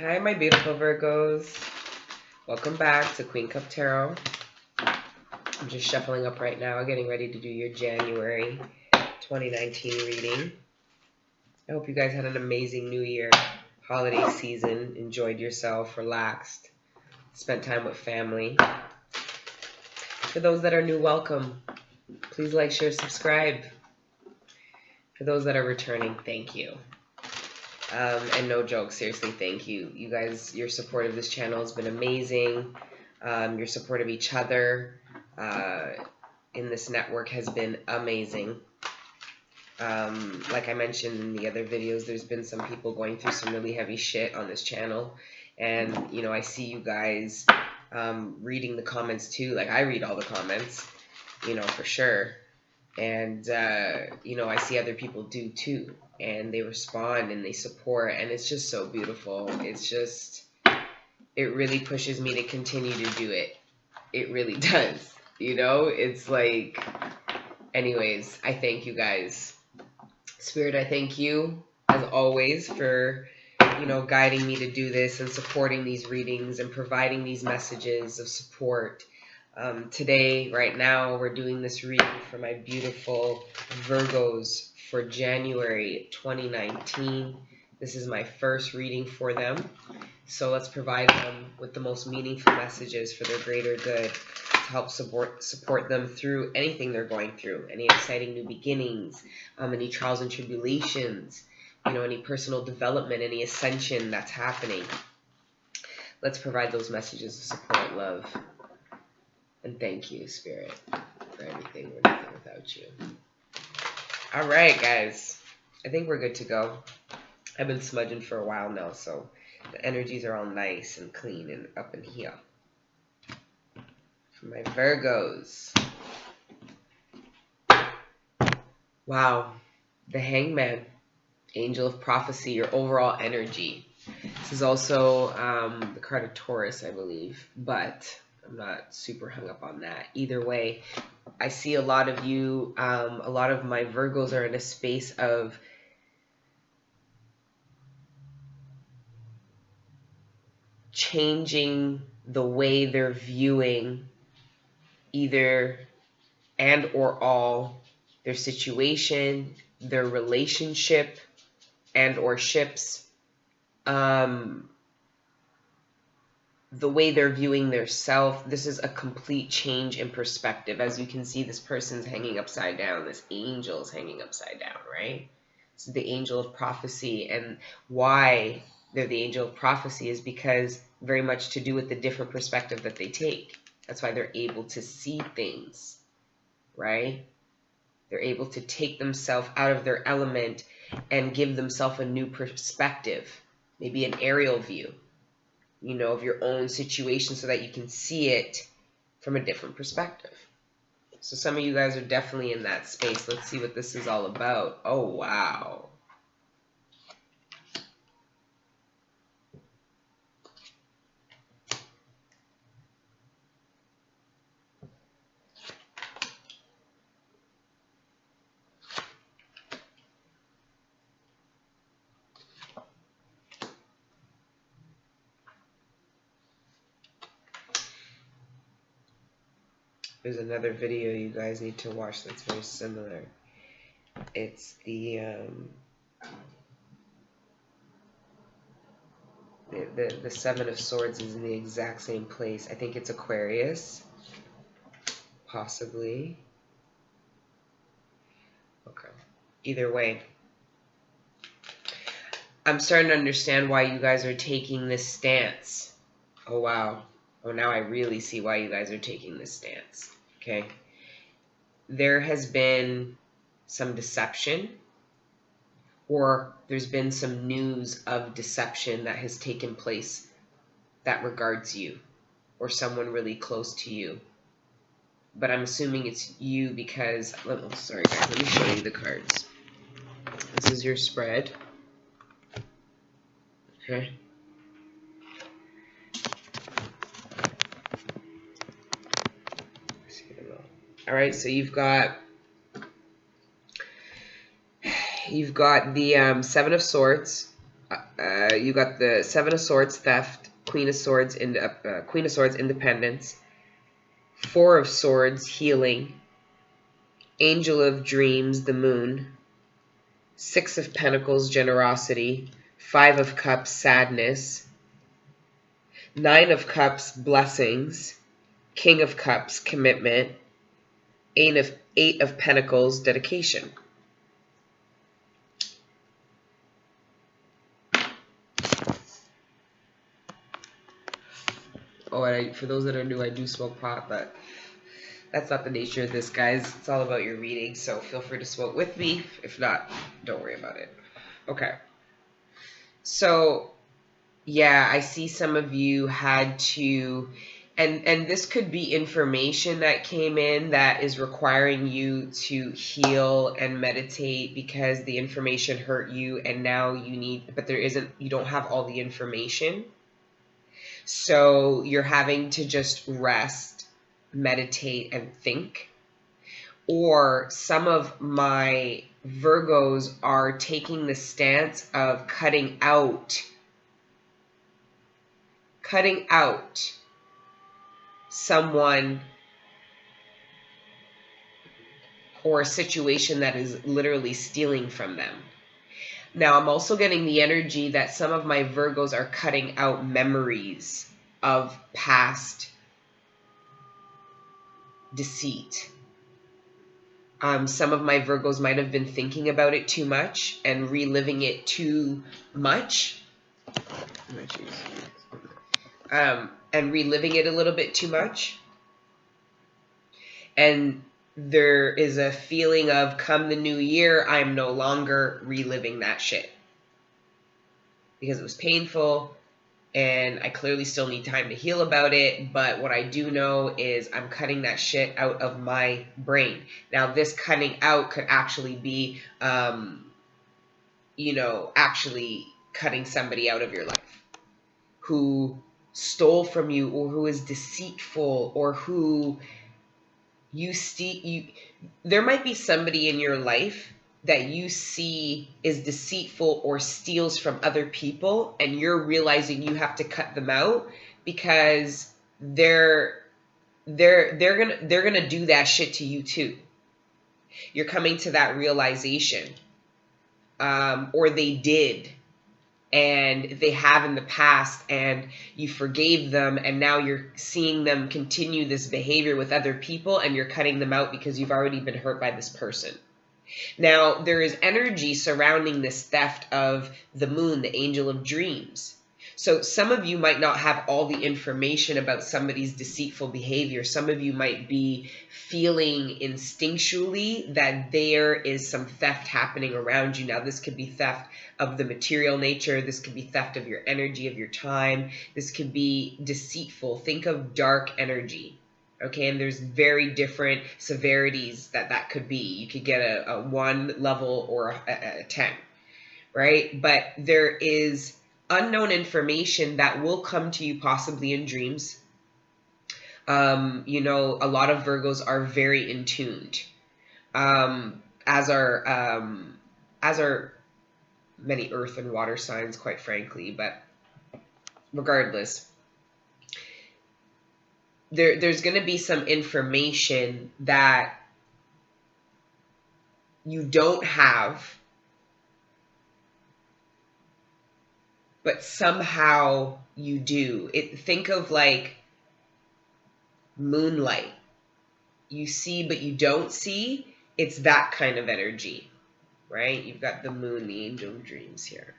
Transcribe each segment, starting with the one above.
Hi, my beautiful Virgos. Welcome back to Queen Cup Tarot. I'm just shuffling up right now, getting ready to do your January 2019 reading. I hope you guys had an amazing New Year, holiday season, enjoyed yourself, relaxed, spent time with family. For those that are new, welcome. Please like, share, subscribe. For those that are returning, thank you. And no joke, seriously, thank you. You guys, your support of this channel has been amazing. Your support of each other in this network has been amazing. Like I mentioned in the other videos, there's been some people going through some really heavy shit on this channel. And, you know, I see you guys reading the comments too. Like, I read all the comments, you know, for sure. And, you know, I see other people do too. And they respond and they support. And it's just so beautiful. It's just, it really pushes me to continue to do it. It really does. You know, it's like, anyways, I thank you guys. Spirit, I thank you, as always, for, you know, guiding me to do this and supporting these readings and providing these messages of support. Today, right now, we're doing this reading for my beautiful Virgos for January 2019. This is my first reading for them. So let's provide them with the most meaningful messages for their greater good to help support them through anything they're going through, any exciting new beginnings, any trials and tribulations, you know, any personal development, any ascension that's happening. Let's provide those messages of support, love. And thank you, Spirit, for everything. We're nothing without you. All right, guys. I think we're good to go. I've been smudging for a while now, so the energies are all nice and clean and up in here. For my Virgos. Wow. The Hangman. Angel of Prophecy, your overall energy. This is also the card of Taurus, I believe, but I'm not super hung up on that. Either way, I see a lot of you, a lot of my Virgos are in a space of changing the way they're viewing either and or all their situation, their relationship and or ships, the way they're viewing their self. This is a complete change in perspective. As you can see, this person's hanging upside down. This angel's hanging upside down, right? This is the angel of prophecy. And why they're the angel of prophecy is because very much to do with the different perspective that they take. That's why they're able to see things, right? They're able to take themselves out of their element and give themselves a new perspective, maybe an aerial view, you know, of your own situation so that you can see it from a different perspective. So some of you guys are definitely in that space. Let's see what this is all about. Oh, wow. There's another video you guys need to watch that's very similar. It's the Seven of Swords is in the exact same place. I think it's Aquarius, possibly. Okay. Either way, I'm starting to understand why you guys are taking this stance. Oh, wow. Oh, now I really see why you guys are taking this stance. Okay. There has been some deception, or there's been some news of deception that has taken place that regards you or someone really close to you. But I'm assuming it's you because, oh, sorry guys, let me show you the cards. This is your spread. Okay. All right, so you've got the Seven of Swords, You got the Seven of Swords, theft, Queen of Swords, independence, Four of Swords, healing, Angel of Dreams, the moon, Six of Pentacles, generosity, Five of Cups, sadness, Nine of Cups, blessings, King of Cups, commitment, Eight of Pentacles, dedication. Oh, and for those that are new, I do smoke pot, but that's not the nature of this, guys. It's all about your reading, so feel free to smoke with me. If not, don't worry about it. Okay. So, yeah, I see some of you had to, and this could be information that came in that is requiring you to heal and meditate because the information hurt you, and now you need, but you don't have all the information. So you're having to just rest, meditate, and think. Or some of my Virgos are taking the stance of cutting out someone or a situation that is literally stealing from them. Now, I'm also getting the energy that some of my Virgos are cutting out memories of past deceit. Some of my Virgos might have been thinking about it too much and reliving it too much. And reliving it a little bit too much. And there is a feeling of, come the new year, I'm no longer reliving that shit. Because it was painful, and I clearly still need time to heal about it, but what I do know is I'm cutting that shit out of my brain. Now, this cutting out could actually be, actually cutting somebody out of your life who stole from you, or who is deceitful, or who there might be somebody in your life that you see is deceitful or steals from other people, and you're realizing you have to cut them out because they're gonna do that shit to you too. You're coming to that realization, or they did, and they have in the past, and you forgave them, and now you're seeing them continue this behavior with other people, and you're cutting them out because you've already been hurt by this person. Now, there is energy surrounding this theft of the moon, the angel of dreams. So some of you might not have all the information about somebody's deceitful behavior. Some of you might be feeling instinctually that there is some theft happening around you. Now, this could be theft of the material nature. This could be theft of your energy, of your time. This could be deceitful. Think of dark energy. Okay, and there's very different severities that could be. You could get a 1 level or a 10, right? But there is unknown information that will come to you possibly in dreams. A lot of Virgos are very in tuned, as are many earth and water signs, quite frankly. But regardless, there's going to be some information that you don't have, but somehow you do. Think of like moonlight. You see, but you don't see. It's that kind of energy, right? You've got the moon, the angel of dreams here.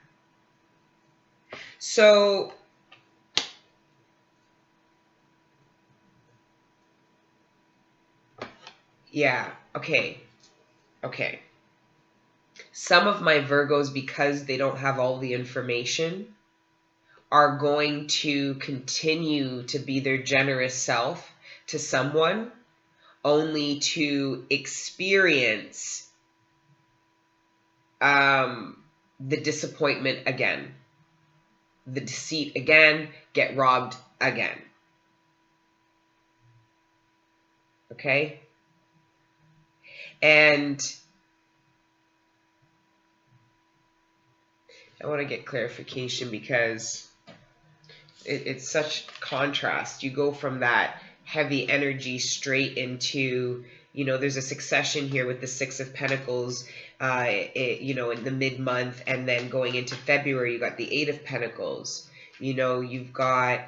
So yeah, okay. Some of my Virgos, because they don't have all the information, are going to continue to be their generous self to someone, only to experience the disappointment again, the deceit again, get robbed again. Okay? And I want to get clarification because it's such contrast. You go from that heavy energy straight into, you know, there's a succession here with the Six of Pentacles, you know, in the mid-month, and then going into February, you got the Eight of Pentacles. You know, you've got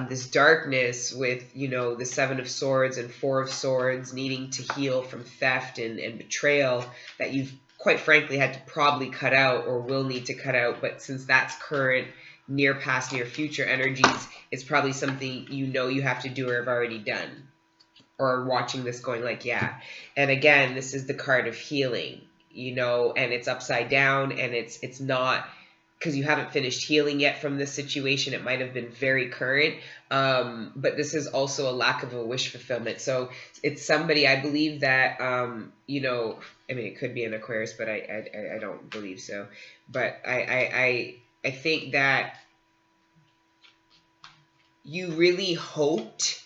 this darkness with, you know, the Seven of Swords and Four of Swords, needing to heal from theft and betrayal that you've quite frankly had to probably cut out or will need to cut out. But since that's current, near past, near future energies, it's probably something you know you have to do or have already done, or watching this going like, yeah. And again, this is the card of healing, you know, and it's upside down, and it's not because you haven't finished healing yet from this situation. It might have been very current, but this is also a lack of a wish fulfillment. So it's somebody, I believe that, you know, I mean, it could be an Aquarius, but I don't believe so. But I think that you really hoped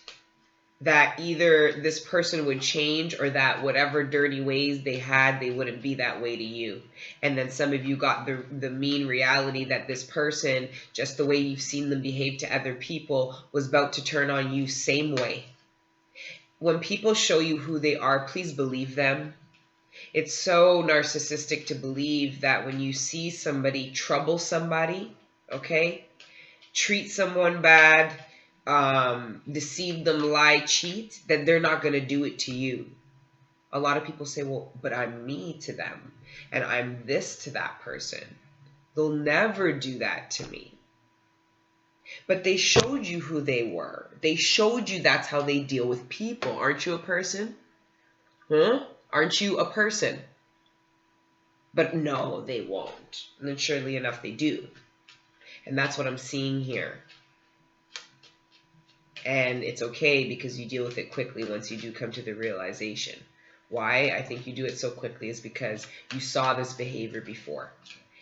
that either this person would change, or that whatever dirty ways they had, they wouldn't be that way to you. And then some of you got the mean reality that this person, just the way you've seen them behave to other people, was about to turn on you same way. When people show you who they are, please believe them. It's so narcissistic to believe that when you see somebody trouble somebody, okay, treat someone bad, deceive them, lie, cheat, that they're not going to do it to you. A lot of people say, well, but I'm me to them, and I'm this to that person. They'll never do that to me. But they showed you who they were. They showed you that's how they deal with people. Aren't you a person? Huh? Aren't you a person? But no, they won't. And then surely enough, they do. And that's what I'm seeing here. And it's okay because you deal with it quickly once you do come to the realization. Why I think you do it so quickly is because you saw this behavior before.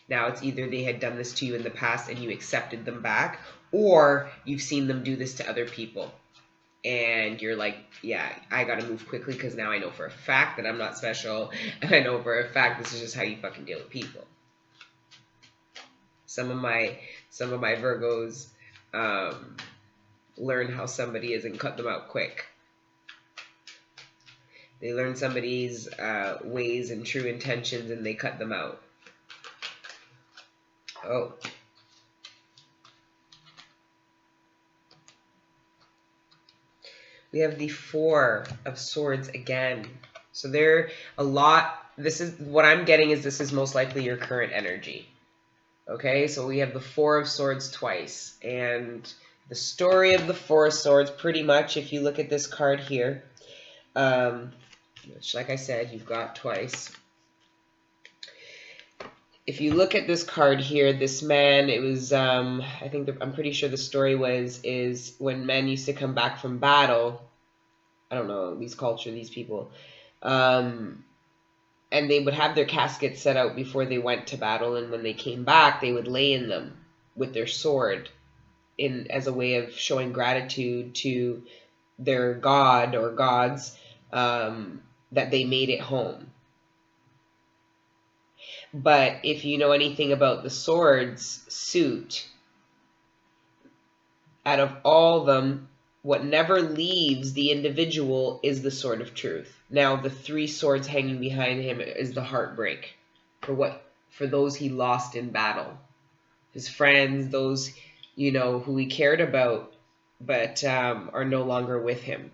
Now it's either they had done this to you in the past and you accepted them back, or you've seen them do this to other people. And you're like, yeah, I got to move quickly because now I know for a fact that I'm not special. And I know for a fact this is just how you fucking deal with people. Some of my Virgos learn how somebody is and cut them out quick. They learn somebody's ways and true intentions, and they cut them out. Oh. We have the Four of Swords again. So there a lot, this is what I'm getting, is this is most likely your current energy. Okay, so we have the Four of Swords twice. And the story of the Four of Swords, pretty much, if you look at this card here, which, like I said, you've got twice. If you look at this card here, this man, it was, I'm pretty sure the story is when men used to come back from battle. I don't know, these culture, these people. And they would have their caskets set out before they went to battle. And when they came back, they would lay in them with their sword as a way of showing gratitude to their god or gods, that they made it home. But if you know anything about the swords suit, out of all of them, what never leaves the individual is the sword of truth. Now, the three swords hanging behind him is the heartbreak for those he lost in battle. His friends, those, you know, who he cared about, but are no longer with him.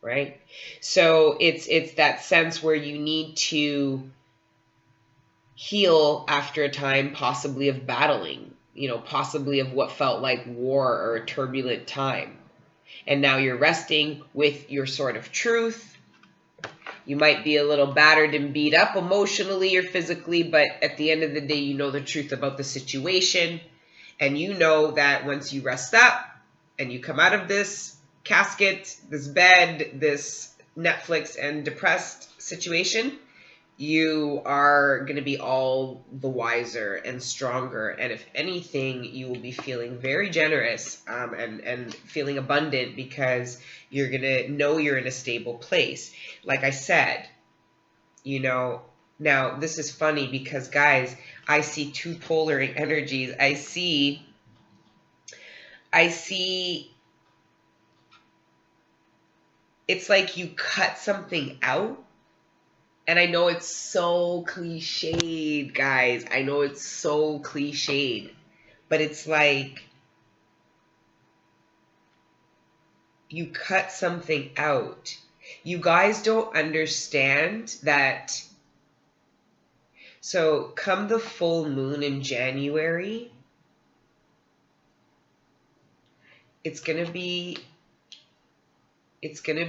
Right? So it's that sense where you need to heal after a time, possibly of battling, you know, possibly of what felt like war or a turbulent time. And now you're resting with your sword of truth. You might be a little battered and beat up emotionally or physically, but at the end of the day, you know the truth about the situation. And you know that once you rest up and you come out of this casket, this bed, this Netflix and depressed situation, you are going to be all the wiser and stronger. And if anything, you will be feeling very generous and feeling abundant, because you're going to know you're in a stable place. Like I said, you know, now this is funny because, guys, I see two polar energies. I see it's like you cut something out. And I know it's so cliched, guys. I know it's so cliched. But it's like you cut something out. You guys don't understand that. So come the full moon in January, it's gonna be it's gonna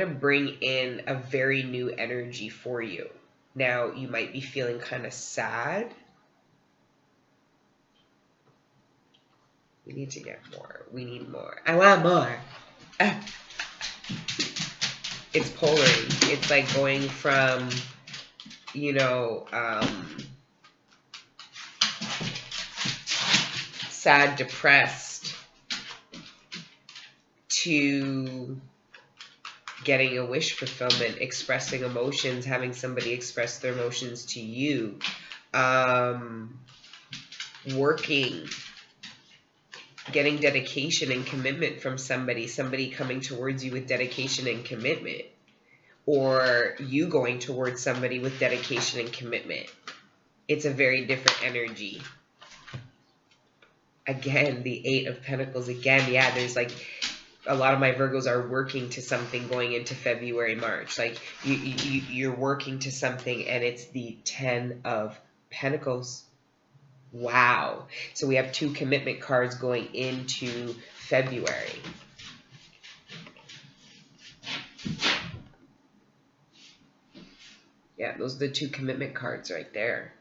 bring in a very new energy for you. Now you might be feeling kind of sad. We need to get more. We need more. I want more. It's polar. It's like going from, sad, depressed to getting a wish fulfillment, expressing emotions, having somebody express their emotions to you, working, getting dedication and commitment from somebody coming towards you with dedication and commitment, or you going towards somebody with dedication and commitment. It's a very different energy. Again, the Eight of Pentacles. Again, yeah, there's like a lot of my Virgos are working to something going into February, March. Like you're working to something, and it's the Ten of Pentacles. Wow. So we have two commitment cards going into February. Yeah, those are the two commitment cards right there,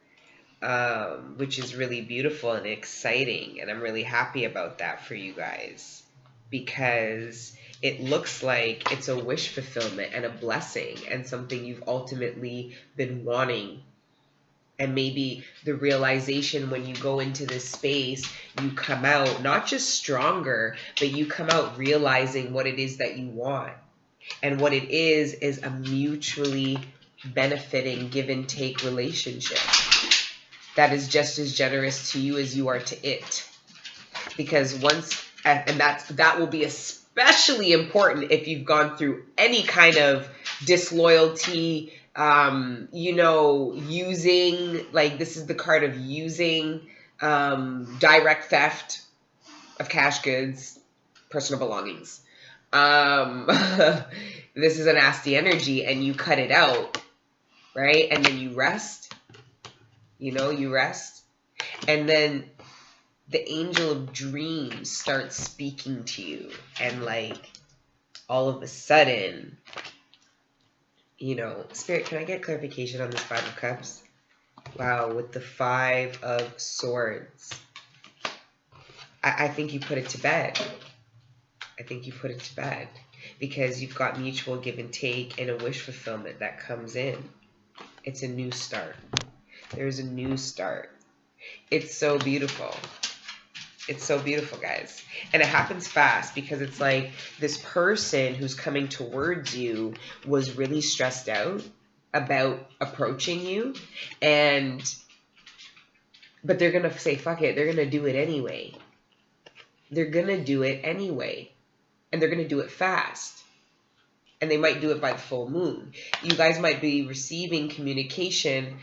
which is really beautiful and exciting. And I'm really happy about that for you guys, because it looks like it's a wish fulfillment and a blessing and something you've ultimately been wanting. And maybe the realization when you go into this space, you come out not just stronger, but you come out realizing what it is that you want. And what it is a mutually benefiting give and take relationship that is just as generous to you as you are to it. Because that will be especially important if you've gone through any kind of disloyalty, using, like this is the card of using, direct theft of cash goods, personal belongings. This is a nasty energy, and you cut it out, right? And then you rest, you rest. And then the angel of dreams starts speaking to you. And like, all of a sudden, Spirit, can I get clarification on this Five of Cups? Wow, with the Five of Swords. I think you put it to bed. I think you put it to bed. Because you've got mutual give and take and a wish fulfillment that comes in. It's a new start. There's a new start. It's so beautiful. It's so beautiful, guys. And it happens fast, because it's like this person who's coming towards you was really stressed out about approaching you. But they're going to say, fuck it. They're going to do it anyway. They're going to do it anyway. And they're going to do it fast. And they might do it by the full moon. You guys might be receiving communication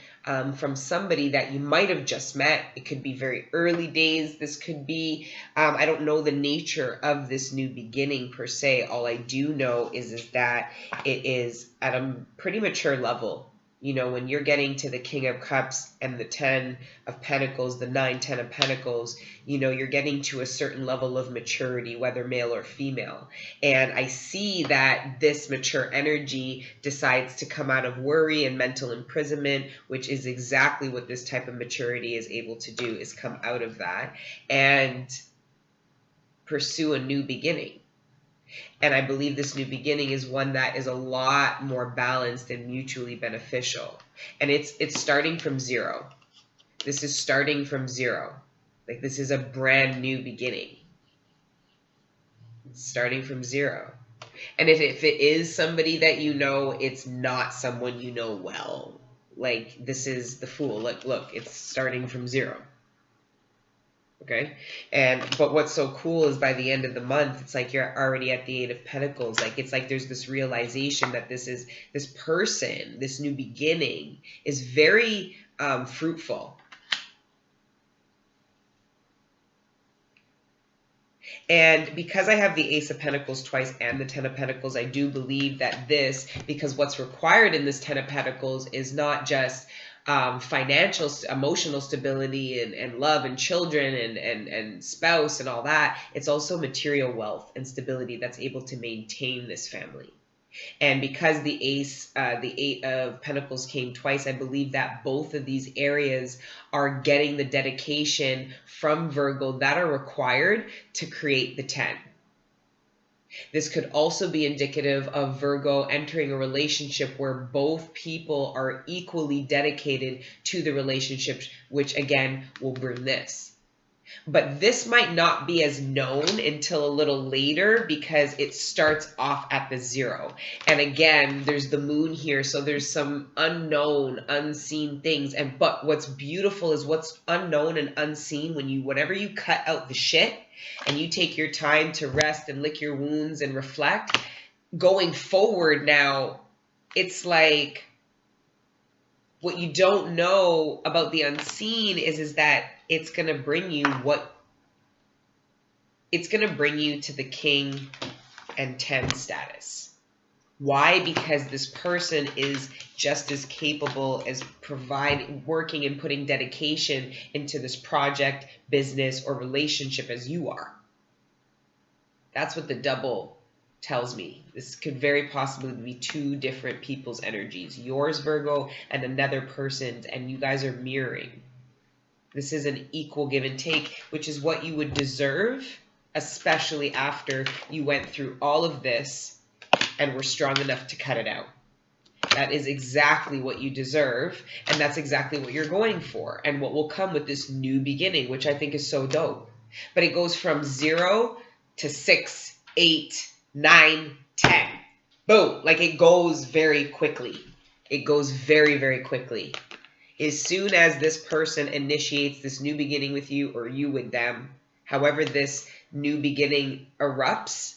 from somebody that you might have just met. It could be very early days. This could be, I don't know the nature of this new beginning per se. All I do know is that it is at a pretty mature level. When you're getting to the King of Cups and the 10 of Pentacles, the 9, 10 of Pentacles, you're getting to a certain level of maturity, whether male or female. And I see that this mature energy decides to come out of worry and mental imprisonment, which is exactly what this type of maturity is able to do, is come out of that and pursue a new beginning. And I believe this new beginning is one that is a lot more balanced and mutually beneficial. And it's starting from zero. This is starting from zero. Like, this is a brand new beginning. It's starting from zero. And if it is somebody that you know, it's not someone you know well. Like, this is the Fool. Like, look, it's starting from 0. Okay? But what's so cool is by the end of the month, it's like you're already at the 8 of Pentacles. Like, it's like there's this realization that this person, this new beginning, is very fruitful. And because I have the Ace of Pentacles twice and the 10 of Pentacles, I do believe that because what's required in this 10 of Pentacles is not just financial, emotional stability and love and children and spouse and all that. It's also material wealth and stability that's able to maintain this family. And because the 8 of Pentacles came twice, I believe that both of these areas are getting the dedication from Virgo that are required to create the 10. This could also be indicative of Virgo entering a relationship where both people are equally dedicated to the relationship, which again will bring this. But this might not be as known until a little later because it starts off at the 0. And again, there's the moon here, so there's some unknown, unseen things. But what's beautiful is what's unknown and unseen whenever you cut out the shit and you take your time to rest and lick your wounds and reflect, going forward now, it's like what you don't know about the unseen is that it's going to bring you to the King and 10 status. Why? Because this person is just as capable as working and putting dedication into this project, business, or relationship as you are. That's what the double tells me. This could very possibly be 2 different people's energies. Yours, Virgo, and another person's, and you guys are mirroring. This is an equal give and take, which is what you would deserve, especially after you went through all of this and were strong enough to cut it out. That is exactly what you deserve, and that's exactly what you're going for, and what will come with this new beginning, which I think is so dope. But it goes from 0 to 6, 8, 9, 10. Boom! Like, it goes very quickly. It goes very, very quickly. As soon as this person initiates this new beginning with you or you with them, however this new beginning erupts,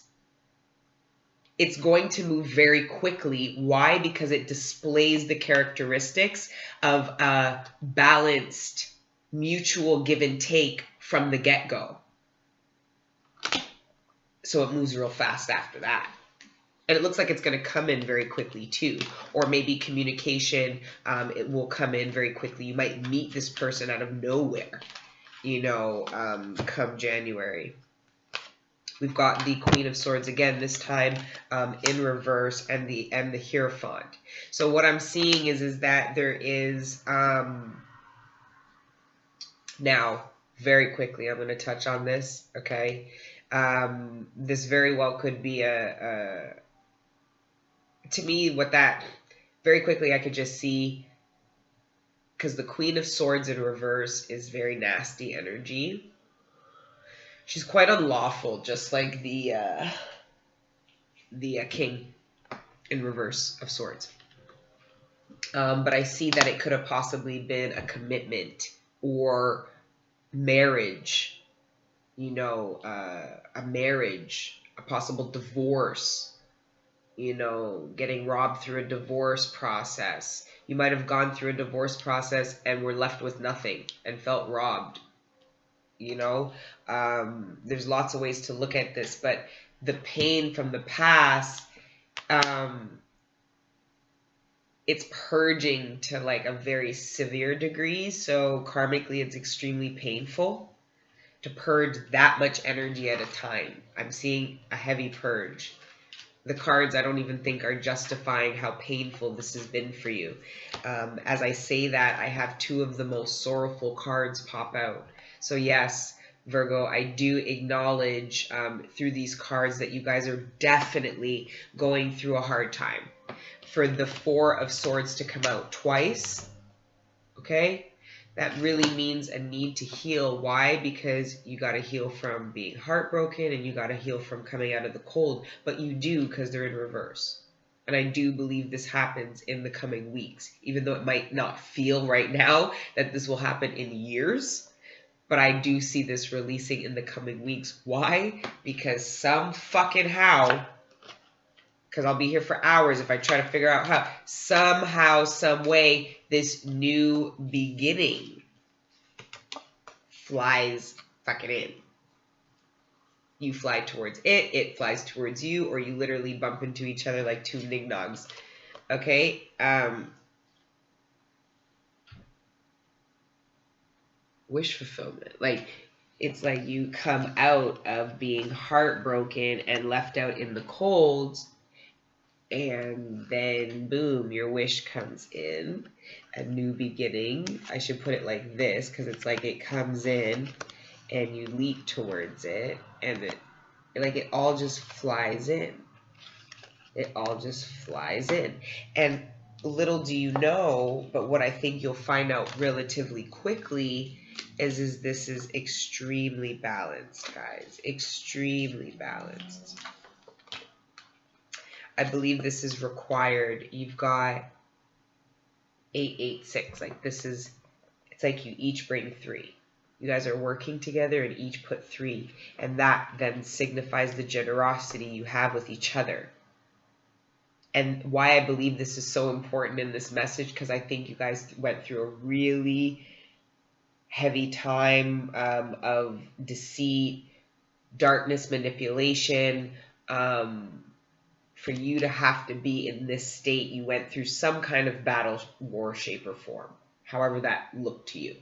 it's going to move very quickly. Why? Because it displays the characteristics of a balanced, mutual give and take from the get-go. So it moves real fast after that. And it looks like it's going to come in very quickly too. Or maybe communication, it will come in very quickly. You might meet this person out of nowhere, come January. We've got the Queen of Swords again, this time in reverse, and the Hierophant. So what I'm seeing is that there is, now, very quickly, I'm going to touch on this, okay? This very well could be to me, very quickly I could just see, because the Queen of Swords in reverse is very nasty energy. She's quite unlawful, just like the King in reverse of Swords. But I see that it could have possibly been a commitment or marriage, a marriage, a possible divorce, getting robbed through a divorce process. You might have gone through a divorce process and were left with nothing and felt robbed. There's lots of ways to look at this, but the pain from the past, it's purging to like a very severe degree. So karmically, it's extremely painful to purge that much energy at a time. I'm seeing a heavy purge. The cards, I don't even think, are justifying how painful this has been for you. As I say that, I have 2 of the most sorrowful cards pop out. So yes, Virgo, I do acknowledge through these cards that you guys are definitely going through a hard time. For the 4 of Swords to come out twice, okay? That really means a need to heal. Why? Because you got to heal from being heartbroken and you got to heal from coming out of the cold. But you do, because they're in reverse. And I do believe this happens in the coming weeks, even though it might not feel right now that this will happen in years. But I do see this releasing in the coming weeks. Why? Because some fucking how, because I'll be here for hours if I try to figure out how, somehow, some way, this new beginning flies fucking in. You fly towards it, it flies towards you, or you literally bump into each other like two nignogs. Okay? Wish fulfillment. Like, it's like you come out of being heartbroken and left out in the cold, and then boom, your wish comes in. A new beginning. I should put it like this, because it's like it comes in and you leap towards it, and it all just flies in. It all just flies in. And little do you know, but what I think you'll find out relatively quickly is this is extremely balanced, guys. Extremely balanced. I believe this is required. You've got 886. Like, this is, it's like you each bring 3. You guys are working together and each put 3. And that then signifies the generosity you have with each other. And why I believe this is so important in this message, because I think you guys went through a really heavy time of deceit, darkness, manipulation. For you to have to be in this state, you went through some kind of battle, war, shape, or form, however that looked to you.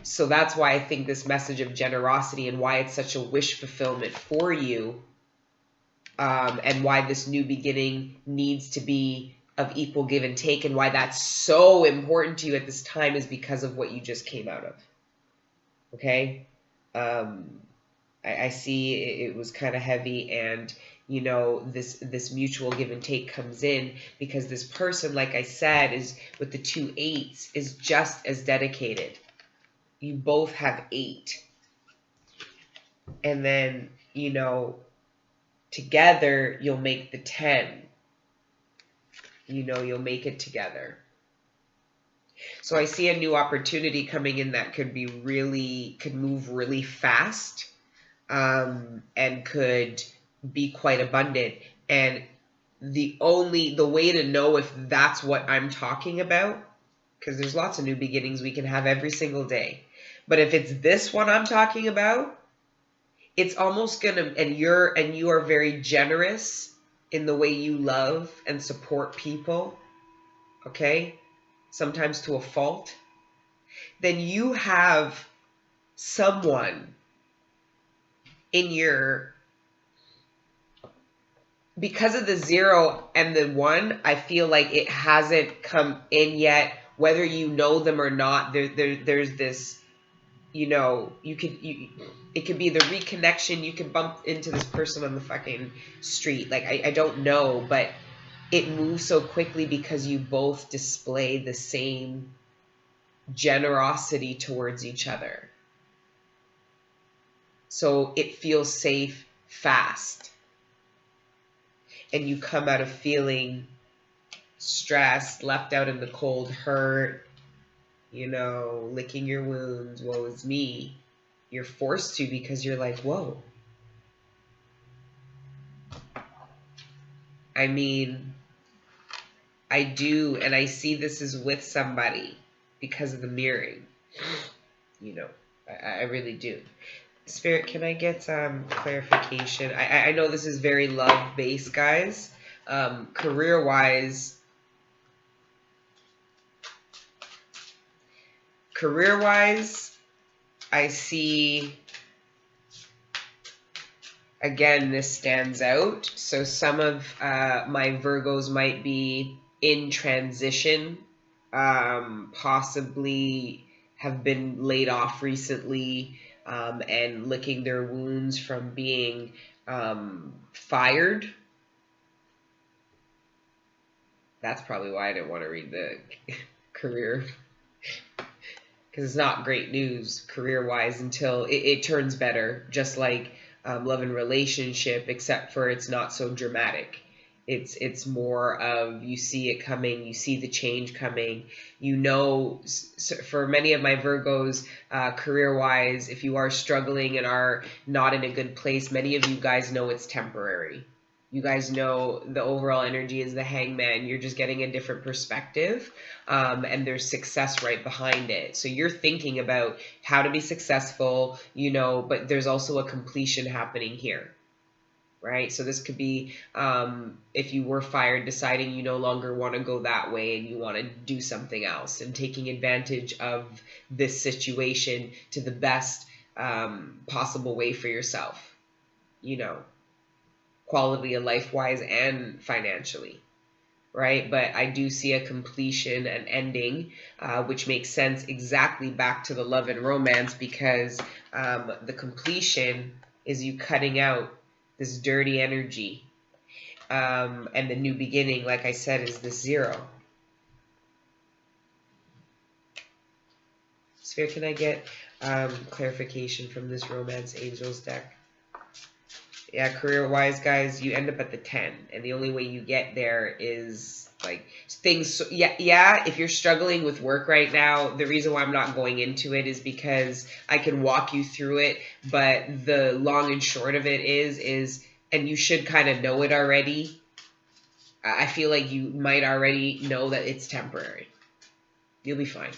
So that's why I think this message of generosity and why it's such a wish fulfillment for you, and why this new beginning needs to be of equal give and take, and why that's so important to you at this time is because of what you just came out of. Okay? I see it was kind of heavy, and you know, this mutual give and take comes in because this person, like I said, is with the 2 8s, is just as dedicated. You both have 8. And then, you know, together you'll make the 10. You know, you'll make it together. So I see a new opportunity coming in that could move really fast, and could be quite abundant. And the way to know if that's what I'm talking about, because there's lots of new beginnings we can have every single day, but if it's this one I'm talking about, it's almost gonna, and you are very generous in the way you love and support people, okay, sometimes to a fault, then you have someone in your, because of the 0 and the 1, I feel like it hasn't come in yet, whether you know them or not. There's this, you know, it could be the reconnection. You could bump into this person on the fucking street. Like, I don't know, but it moves so quickly because you both display the same generosity towards each other. So it feels safe, fast. And you come out of feeling stressed, left out in the cold, hurt, you know, licking your wounds, woe is me. You're forced to, because you're like, whoa. I mean, I do, and I see this is with somebody because of the mirroring. You know, I really do. Spirit, can I get clarification? I know this is very love-based, guys. Career-wise, I see, again, this stands out. So some of my Virgos might be in transition, possibly have been laid off recently, and licking their wounds from being fired. That's probably why I didn't want to read the career, because it's not great news career-wise until it turns better, just like love and relationship, except for it's not so dramatic. It's more of, you see it coming, you see the change coming. You know, for many of my Virgos, career-wise, if you are struggling and are not in a good place, many of you guys know it's temporary. You guys know the overall energy is the Hangman. You're just getting a different perspective, and there's success right behind it. So you're thinking about how to be successful, you know, but there's also a completion happening here, right? So this could be, if you were fired, deciding you no longer want to go that way and you want to do something else, and taking advantage of this situation to the best possible way for yourself, you know, quality of life wise and financially, right? But I do see a completion and ending, which makes sense exactly back to the love and romance, because the completion is you cutting out this dirty energy, and the new beginning, like I said, is the 0. Sphere, can I get clarification from this Romance Angels deck? Yeah, career-wise, guys, you end up at the 10, and the only way you get there is, like, things, yeah, if you're struggling with work right now, the reason why I'm not going into it is because I can walk you through it, but the long and short of it is, and you should kind of know it already, I feel like you might already know that it's temporary. You'll be fine.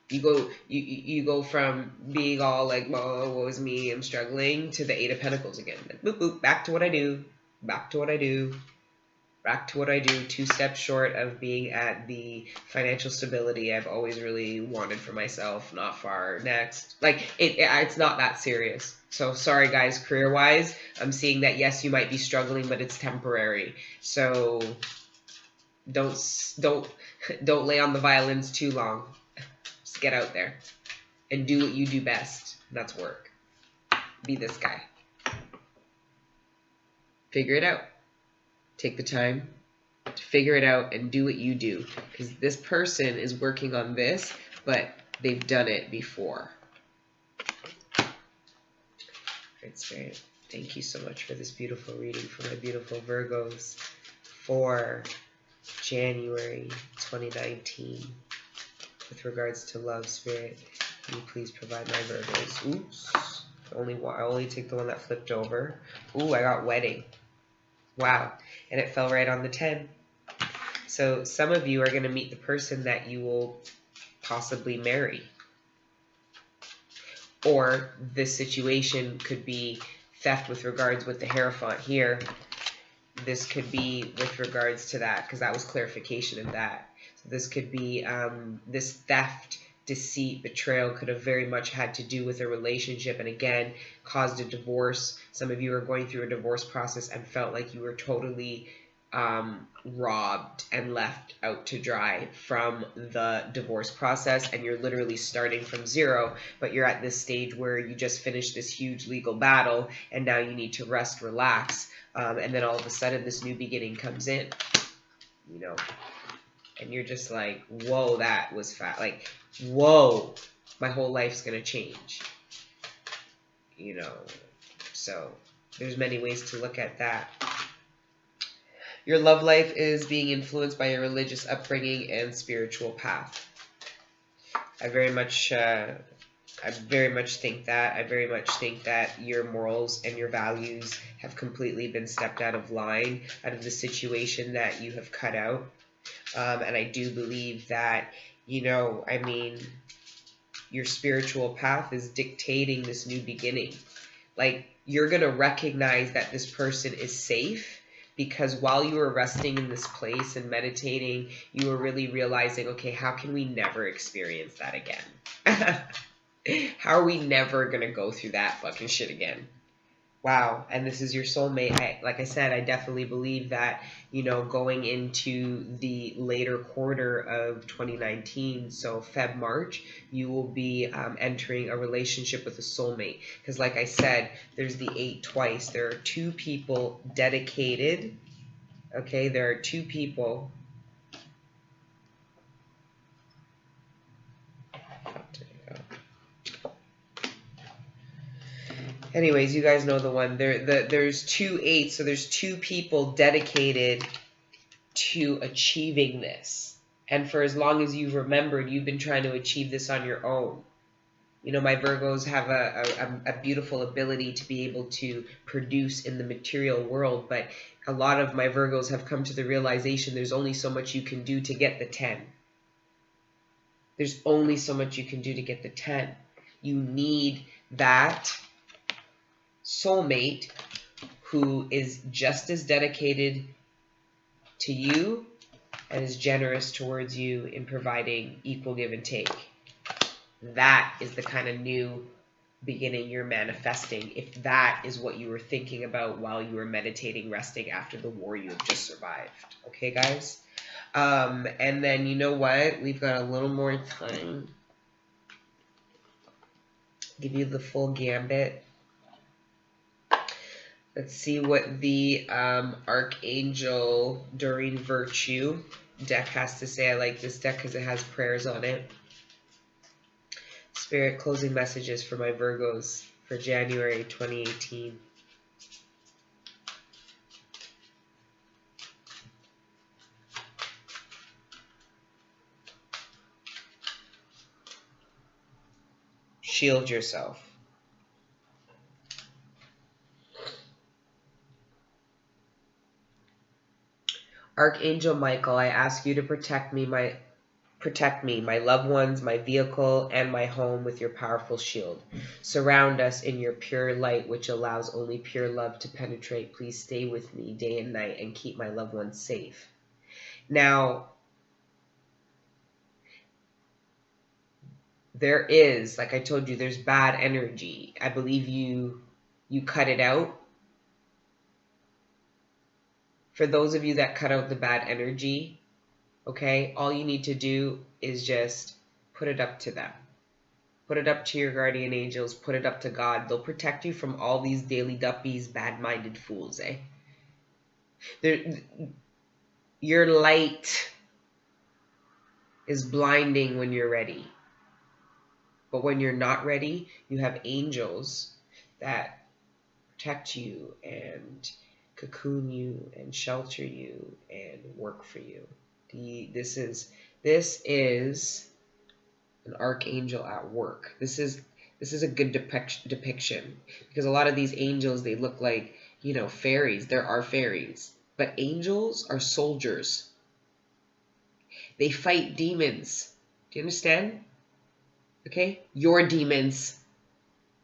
You go from being all like, oh, woe is me, I'm struggling, to the 8 of Pentacles again. Like, boop, boop, back to what I do, back to what I do, back to what I do. 2 steps short of being at the financial stability I've always really wanted for myself. Not far next. Like, it's not that serious. So sorry, guys, career-wise, I'm seeing that, yes, you might be struggling, but it's temporary. So don't lay on the violins too long. Just get out there and do what you do best. That's work. Be this guy. Figure it out. Take the time to figure it out and do what you do. Because this person is working on this, but they've done it before. Right, Spirit. Thank you so much for this beautiful reading for my beautiful Virgos for January 2019. With regards to love, Spirit, can you please provide my Virgos? Oops. I only take the one that flipped over. Ooh, I got wedding. Wow. And it fell right on the 10. So some of you are going to meet the person that you will possibly marry. Or this situation could be theft with regards with the Hierophant here. This could be with regards to that, because that was clarification of that. So this could be this theft, deceit, betrayal could have very much had to do with a relationship, and again caused a divorce. Some of you are going through a divorce process and felt like you were totally robbed and left out to dry from the divorce process, and you're literally starting from 0, but you're at this stage where you just finished this huge legal battle and now you need to rest, relax, and then all of a sudden this new beginning comes in, you know, and you're just like, whoa, that was fast. Like, whoa, my whole life's gonna change, you know. So there's many ways to look at that. Your love life is being influenced by your religious upbringing and spiritual path. I very much think that. I very much think that your morals and your values have completely been stepped out of line, out of the situation that you have cut out. And I do believe that, you know, I mean, your spiritual path is dictating this new beginning. Like, you're going to recognize that this person is safe, because while you were resting in this place and meditating, you were really realizing, okay, how can we never experience that again? How are we never going to go through that fucking shit again? Wow. And this is your soulmate. Like I said, I definitely believe that, you know, going into the later quarter of 2019, so Feb, March, you will be entering a relationship with a soulmate. Because like I said, there's the 8 twice. There are 2 people dedicated. Okay, there are 2 people. Anyways, you guys know the one. There's 2 8, so there's 2 people dedicated to achieving this. And for as long as you've remembered, you've been trying to achieve this on your own. You know, my Virgos have a beautiful ability to be able to produce in the material world, but a lot of my Virgos have come to the realization there's only so much you can do to get the 10. There's only so much you can do to get the 10. You need that soulmate who is just as dedicated to you and is generous towards you in providing equal give and take. That is the kind of new beginning you're manifesting, if that is what you were thinking about while you were meditating, resting after the war you have just survived. Okay, guys? And then, you know what? We've got a little more time. Give you the full gambit. Let's see what the Archangel During Virtue deck has to say. I like this deck because it has prayers on it. Spirit closing messages for my Virgos for January 2018. Shield yourself. Archangel Michael, I ask you to protect me, my loved ones, my vehicle, and my home with your powerful shield. Surround us in your pure light, which allows only pure love to penetrate. Please stay with me day and night and keep my loved ones safe. Now, there is, like I told you, there's bad energy. I believe you cut it out. For those of you that cut out the bad energy, okay, all you need to do is just put it up to them. Put it up to your guardian angels. Put it up to God. They'll protect you from all these daily duppies, bad-minded fools, eh? Your light is blinding when you're ready. But when you're not ready, you have angels that protect you and cocoon you and shelter you and work for you. This is an archangel at work. This is a good depiction because a lot of these angels, they look like, you know, fairies. There are fairies, but angels are soldiers. They fight demons. Do you understand? Okay? Your demons.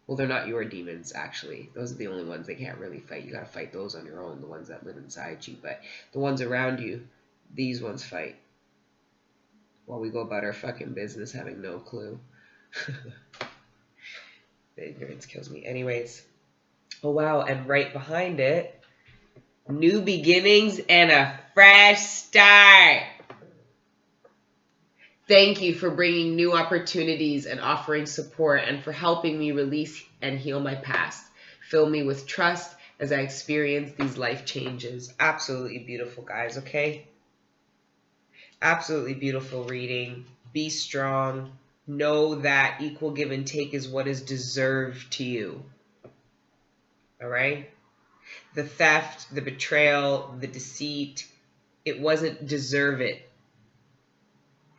Well, they're not your demons, actually. Those are the only ones they can't really fight. You gotta fight those on your own, the ones that live inside you. But the ones around you, these ones fight. While we go about our fucking business having no clue. The ignorance kills me. Anyways. Oh, wow. And right behind it, new beginnings and a fresh start. Thank you for bringing new opportunities and offering support and for helping me release and heal my past. Fill me with trust as I experience these life changes. Absolutely beautiful, guys, okay? Absolutely beautiful reading. Be strong. Know that equal give and take is what is deserved to you. All right? The theft, the betrayal, the deceit, it wasn't deserve it.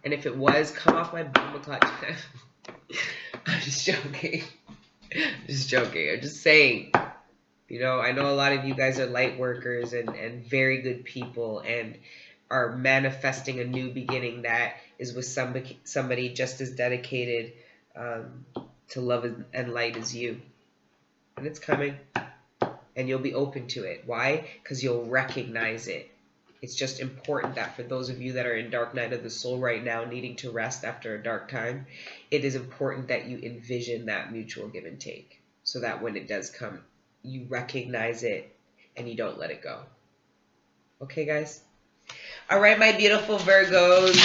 And if it was, come off my bumble clutch. I'm just joking. I'm just saying. You know, I know a lot of you guys are light workers and very good people and are manifesting a new beginning that is with somebody just as dedicated to love and light as you. And it's coming. And you'll be open to it. Why? Because you'll recognize it. It's just important that for those of you that are in dark night of the soul right now, needing to rest after a dark time, it is important that you envision that mutual give and take so that when it does come, you recognize it and you don't let it go. Okay, guys? All right, my beautiful Virgos.